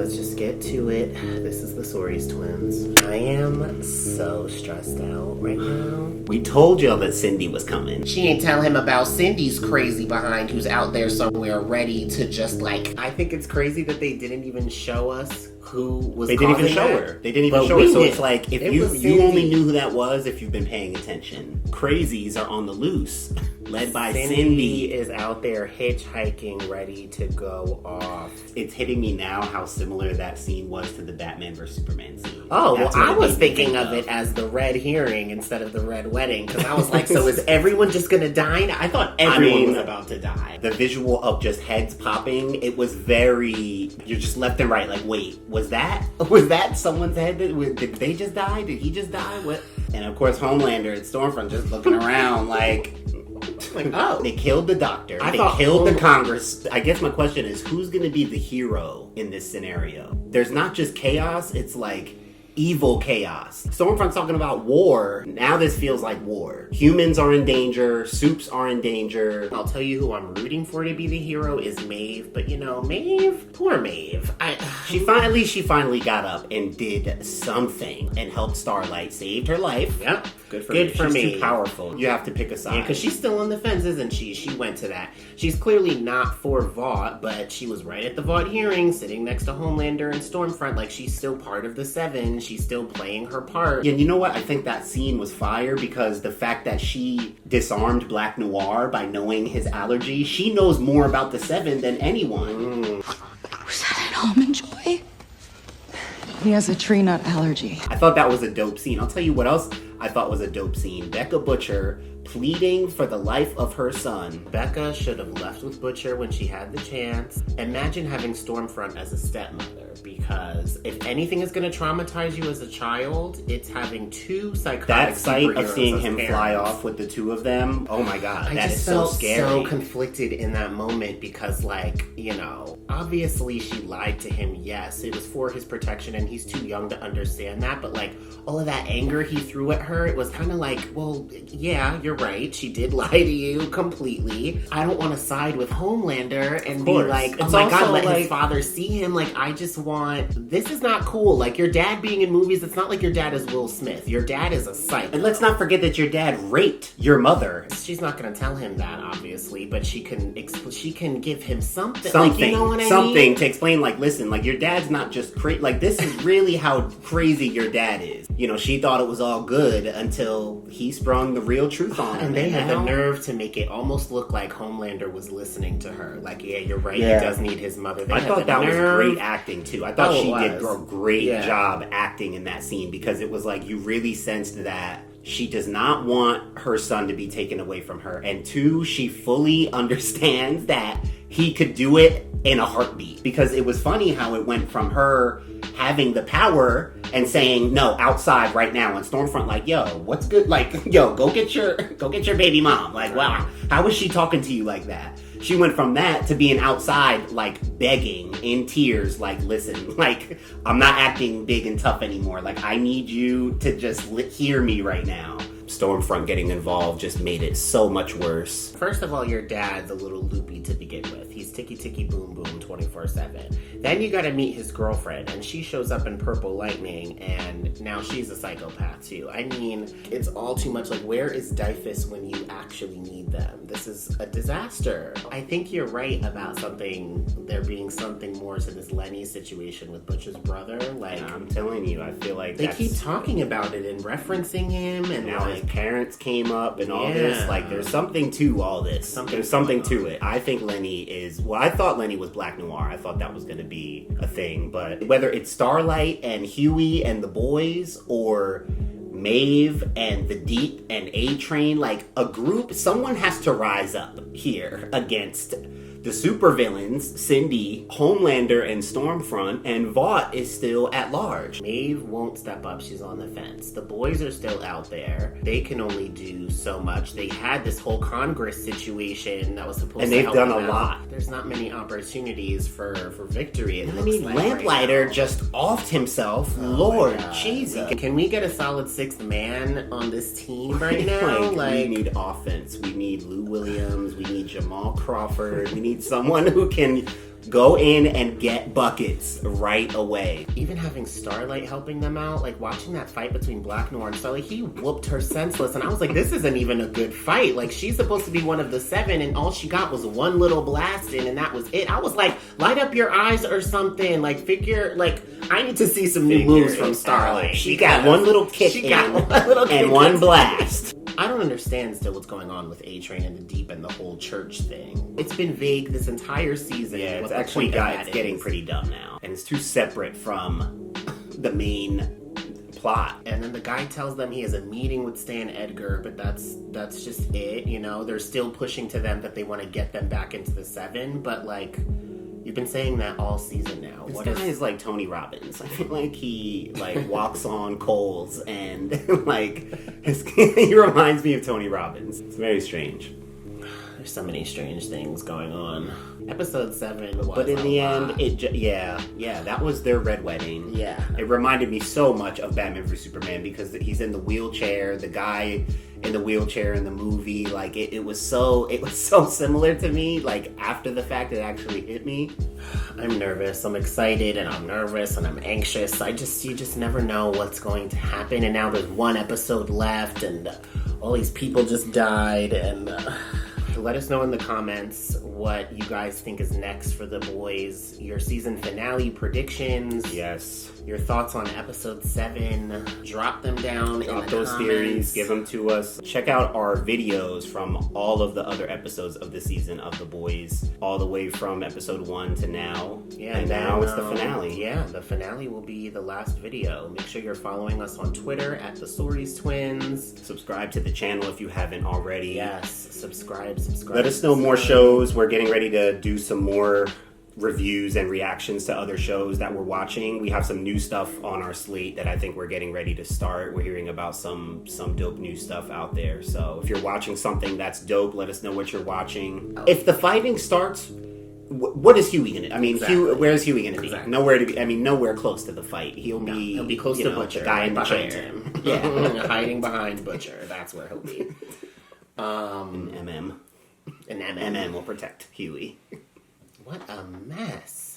let's just get to it. This is the Sories twins. I am so stressed out right now. We told y'all that Cindy was coming. She ain't tell him about Cindy's crazy behind who's out there somewhere ready to just like... I think it's crazy that they didn't even show us who was They didn't even show that. her. They didn't even But show her. So knew. it's like, if It you was Cindy. only knew who that was if you've been paying attention. Crazies are on the loose, led by Cindy. is out there hitchhiking, ready to go off. It's hitting me now how similar that scene was to the Batman vs. Superman scene. Oh, That's well, what I it was made me thinking think of it as the red hearing instead of the red wedding, because I was like, so is everyone just gonna die? I thought everyone was about to die. The visual of just heads popping, it was very, you're just left and right, like, wait, was that someone's head? Did they just die? Did he just die? What? And of course, Homelander and Stormfront just looking around like, oh. They killed the doctor. They thought killed the Congress. I guess my question is, who's going to be the hero in this scenario? There's not just chaos, it's like evil chaos. Stormfront's talking about war. Now this feels like war. Humans are in danger. Soups are in danger. I'll tell you who I'm rooting for to be the hero is Maeve, but you know, Maeve, poor Maeve. She finally got up and did something and helped Starlight, saved her life. Yep, Good for She's me. too Powerful. You have to pick a side. Yeah, because she's still on the fence, isn't she? She went to that. She's clearly not for Vought, but she was right at the Vought hearing, sitting next to Homelander and Stormfront. Like, she's still part of the Seven. She's still playing her part. And you know what? I think that scene was fire because the fact that she disarmed Black Noir by knowing his allergy, she knows more about the Seven than anyone. Was that an almond joy? He has a tree nut allergy. I thought that was a dope scene. I'll tell you what else I thought was a dope scene. Becca Butcher pleading for the life of her son. Becca should have left with Butcher when she had the chance. Imagine having Stormfront as a stepmother, because if anything is going to traumatize you as a child, it's having two psychotic That sight of superheroes seeing as him parents. fly off with the two of them, oh my god, I that just is so felt scary. so conflicted in that moment because, like, you know, obviously she lied to him. Yes, it was for his protection, and he's too young to understand that. But like all of that anger he threw at her, it was kind of like, well, yeah, you're right. She did lie to you completely. I don't want to side with Homelander and be like, oh It's my god, also let like- his father see him. Like, I just want. This is not cool. Like, your dad being in movies, it's not like your dad is Will Smith. Your dad is a psycho. And let's not forget that your dad raped your mother. She's not going to tell him that, obviously, but she can give him something. Something, like, you know what I something mean? to explain, like, listen, like, your dad's not just crazy. Like, this is really how crazy your dad is. You know, she thought it was all good until he sprung the real truth on her. And they had the now- nerve to make it almost look like Homelander was listening to her. Like, yeah, you're right, Yeah. he does need his mother. They I had thought the that was nerve. great acting, too. I thought Oh, it she did was. a great Yeah. job acting in that scene because it was like you really sensed that she does not want her son to be taken away from her. And two, she fully understands that he could do it in a heartbeat. Because it was funny how it went from her having the power and saying, no, outside right now. And Stormfront like, yo, what's good? Like, yo, go get your baby mom. Like, wow, how is she talking to you like that? She went from that to being outside, like, begging in tears, like, listen, like, I'm not acting big and tough anymore. Like, I need you to just hear me right now. Stormfront getting involved just made it so much worse. First of all, your dad's a little loopy to begin with. He's ticky ticky boom boom 24/7. Then you gotta meet his girlfriend, and she shows up in Purple Lightning, and now she's a psychopath too. I mean, it's all too much. Like, where is Dyfus when you actually need them? This is a disaster. I think you're right about there being something more to this Lenny situation with Butcher's brother. Like, I'm telling you, I feel like they keep talking about it and referencing him, and now like, his parents came up and all Yeah. this. Like, there's something to all this. There's something to it. I think Lenny is... Well, I thought Lenny was Black Noir. I thought that was going to be a thing. But whether it's Starlight and Huey and the boys, or Maeve and the Deep and A-Train, like, a group, someone has to rise up here against the supervillains, Cindy, Homelander, and Stormfront, and Vought is still at large. Maeve won't step up. She's on the fence. The boys are still out there. They can only do so much. They had this whole Congress situation that was supposed And to they've help done them a out. lot. There's not many opportunities for victory. It I looks mean, like Lamplighter right now. just offed himself. Oh Lord my God. Jesus. Can we get a solid sixth man on this team right now? We need offense. We need Lou Williams. We need Jamal Crawford. We need someone who can Go in and get buckets right away. Even having Starlight helping them out, like watching that fight between Black Noir and Starlight, he whooped her senseless. And I was like, this isn't even a good fight. Like, she's supposed to be one of the 7, and all she got was one little blast in, and that was it. I was like, light up your eyes or something. Like, I need to see some new moves from Starlight. She got one little kick and one blast. I don't understand still what's going on with A-Train and the Deep and the whole church thing. It's been vague this entire season. Yeah, it's getting pretty dumb now. And it's too separate from the main plot. And then the guy tells them he has a meeting with Stan Edgar, but that's just it, you know? They're still pushing to them that they want to get them back into the 7, but like, you've been saying that all season now. This guy is like Tony Robbins. I feel like he walks on coals and he reminds me of Tony Robbins. It's very strange. There's so many strange things going on. Episode 7 was But in the end, that was their red wedding. Yeah. It reminded me so much of Batman v Superman because he's in the wheelchair, the guy in the wheelchair in the movie, like it was so similar to me. Like after the fact, it actually hit me. I'm nervous, I'm excited, and I'm nervous, and I'm anxious. You just never know what's going to happen, and now there's one episode left, and all these people just died, and let us know in the comments what you guys think is next for The Boys, your season finale predictions. Yes. Your thoughts on episode 7. Drop them down in the those comments. theories, give them to us. Check out our videos from all of the other episodes of the season of The Boys, all the way from episode 1 to now. Yeah, and now it's the finale. Yeah, the finale will be the last video. Make sure you're following us on Twitter at the Stories Twins. Subscribe to the channel if you haven't already. Yes, subscribe. Let us know more shows. We're getting ready to do some more reviews and reactions to other shows that we're watching. We have some new stuff on our slate that I think we're getting ready to start. We're hearing about some dope new stuff out there. So if you're watching something that's dope, let us know what you're watching. If the fighting starts, what is Huey gonna? I mean, exactly. Where's Huey gonna be? Exactly. Nowhere to be. I mean, nowhere close to the fight. He'll be close to Butcher, the guy in the behind chair. him. Yeah, hiding behind Butcher. That's where he'll be. An MM. An MM. will protect Huey. What a mess.